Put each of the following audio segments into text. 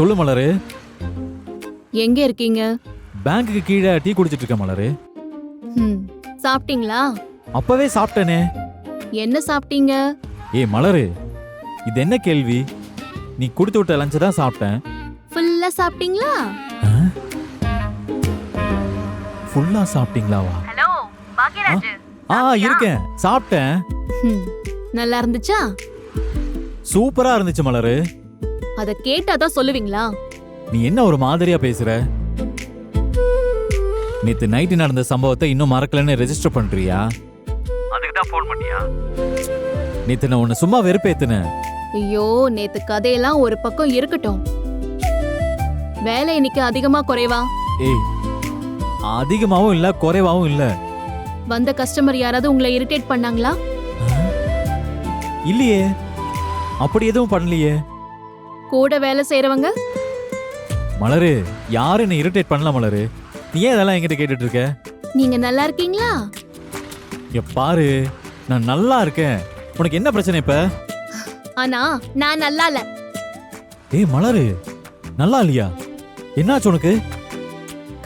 சொல்லு மலரு. எங்க இருக்கீங்க? பேங்க்குக்கு கீழே டீ குடிச்சிட்டு இருக்க மலரு. சாப்பிட்டீங்களா? அப்பவே சாப்பிட்டேனே. என்ன சாப்பிட்டீங்க? ஏய் மலரு, இது என்ன கேள்வி? நீ கொடுத்து விட்ட லஞ்ச் தான் சாப்பிட்டேன். ஃபுல்லா சாப்பிட்டீங்களா? ஃபுல்லா சாப்பிட்டீங்களாவா? ஹலோ பாக்யராஜ். இருக்கேன், சாப்பிட்டேன். நல்லா இருந்துச்சா? சூப்பரா இருந்துச்சு மலரு. அத கேட்டாதான் சொல்லுவீங்களா? நீ என்ன ஒரு மாதிரியா பேசுற? நேத்து நைட்டு நடந்த சம்பவத்தை இன்னும் மறக்கலன்னு ரெஜிஸ்டர் பண்றியா? அதுக்கு தான் ஃபோன் பண்ணியா? நேத்து நான் உன்னை சும்மா வெறுப்பேத்துனேன். ஐயோ, நேத்து கதையெல்லாம் ஒரு பக்கம் இருக்கட்டும். வேலை இன்னைக்கு அதிகமா குறைவா? ஏய், அதிகமாவும் இல்ல குறைவாவும் இல்ல. வந்த கஸ்டமர் யாராவது உங்களை இரிட்டேட் பண்ணாங்களா? இல்லையே, அப்படி எதுவும் பண்ணலையே. கூட வேலை செய்யறவங்க? மலரு, யாரும் என்ன இரிட்டேட் பண்ணல மலரு. நீ ஏன் இதெல்லாம் என்கிட்ட கேட்டுட்டு இருக்க? நீங்க நல்லா இருக்கீங்களா? பாரு, நான் நல்லா இருக்கேன். உனக்கு என்ன பிரச்சனை இப்ப? ஆனா நான் நல்லா இல்ல. ஏய் மலரு, நல்லா இல்லையா? என்னாச்சு உனக்கு?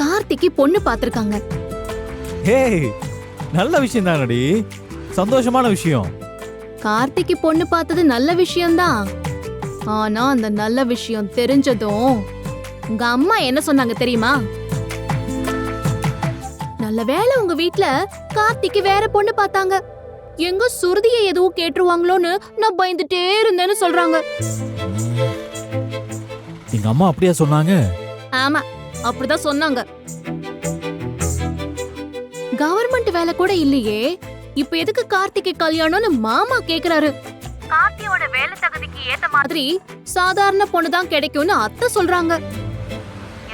கார்த்திக்கு பொண்ணு பாத்திருக்காங்க. ஏய், நல்ல விஷயம் தானடி, சந்தோஷமான விஷயம். கார்த்திக்கு பொண்ணு பார்த்தது நல்ல விஷயம்தான். ஆனா அந்த நல்ல விஷயம் தெரிஞ்சதும் உங்க அம்மா என்ன சொன்னாங்க தெரியுமா? நல்ல வேளை உங்க வீட்ல கார்த்திக்கு வேற பொண்ணு பார்த்தாங்க. எங்க சுருதியை எதுவும் கேட்டுருவாங்களோன்னு நான் பயந்துட்டே இருந்தேன்னு சொல்றாங்க. எங்க அம்மா அப்படியா சொன்னாங்க? ஆமா, அப்படிதான் சொன்னாங்க. கவர்மெண்ட் வேலை கூட இல்லையே, இப்ப எதுக்கு கார்த்திகை கல்யாணம்னு மாமா கேக்குறாரு. கார்த்தியோட வேலை தகுதிக்கு ஏத்த மாதிரி மாதிரி சாதாரண பொண்ணுதான் கிடைக்கும்னு அத்தை சொல்றாங்க.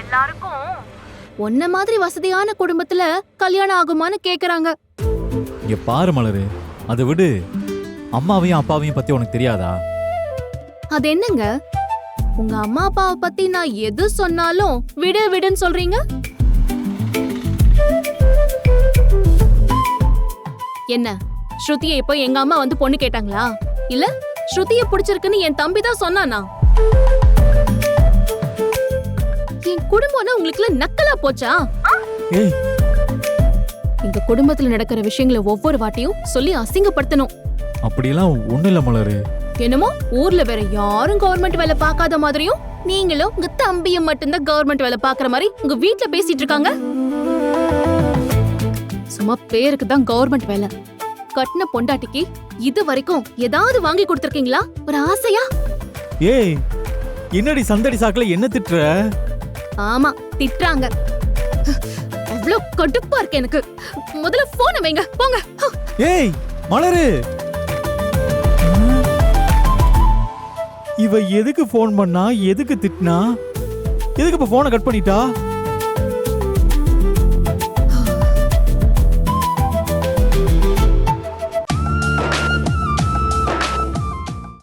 எல்லாருக்கும் உன்ன மாதிரி வசதியான குடும்பத்துல கல்யாணம் ஆகுமான்னு கேக்குறாங்க. இங்க பாரு மலரு, அதை விடு. அம்மாவையும் அப்பாவையும் பத்தி உனக்கு தெரியாதா? அது என்னங்க, உங்க அம்மா அப்பாவை பத்தி நான் எது சொன்னாலும் விடு விடுன்னு சொல்றீங்க. என்ன, ஸ்ருதியை இப்போ எங்க அம்மா வந்து பொண்ணு கேட்டாங்களா? இல்ல ஸ்ருதியை பிடிச்சிருக்குன்னு என் தம்பி தான் சொன்னானா? என் குடும்பம்னா உங்களுக்கு நக்கலா போச்சா? ஏய், இந்த குடும்பத்துல நடக்கிற விஷயங்களை ஒவ்வொரு வாட்டியும் சொல்லி அசிங்கப்படுத்தணும். அப்படியெல்லாம் ஒண்ணு இல்ல மலரு. என்னமோ ஊர்ல வேற யாரும் கவர்மெண்ட் வேலை பார்க்காத மாதிரியும் நீங்களும் உங்க தம்பியும் மட்டும்தான் கவர்மெண்ட் வேலை பாக்குற மாதிரி உங்க வீட்ல பேசிட்டு இருக்காங்க. சும்மா பேருக்கு தான் கவர்மெண்ட் வேலை. கட்டின பொண்டாட்டிக்கு இது வரைக்கும் ஏதாவது வாங்கி கொடுத்திருக்கீங்களா? ஒரு ஆசையா? ஏய், என்னடி சந்தடி சாக்குல என்ன திட்டுற? ஆமா, திட்டுறாங்க. அவ்வளவு கடுப்பா இருக்கு எனக்கு. முதல்ல போனை வைங்க, போங்க. ஏய் மலரு, இவ எதுக்கு போன் பண்ணா, எதுக்கு திட்டினா, எதுக்கு இப்ப போனை கட் பண்ணிட்டா?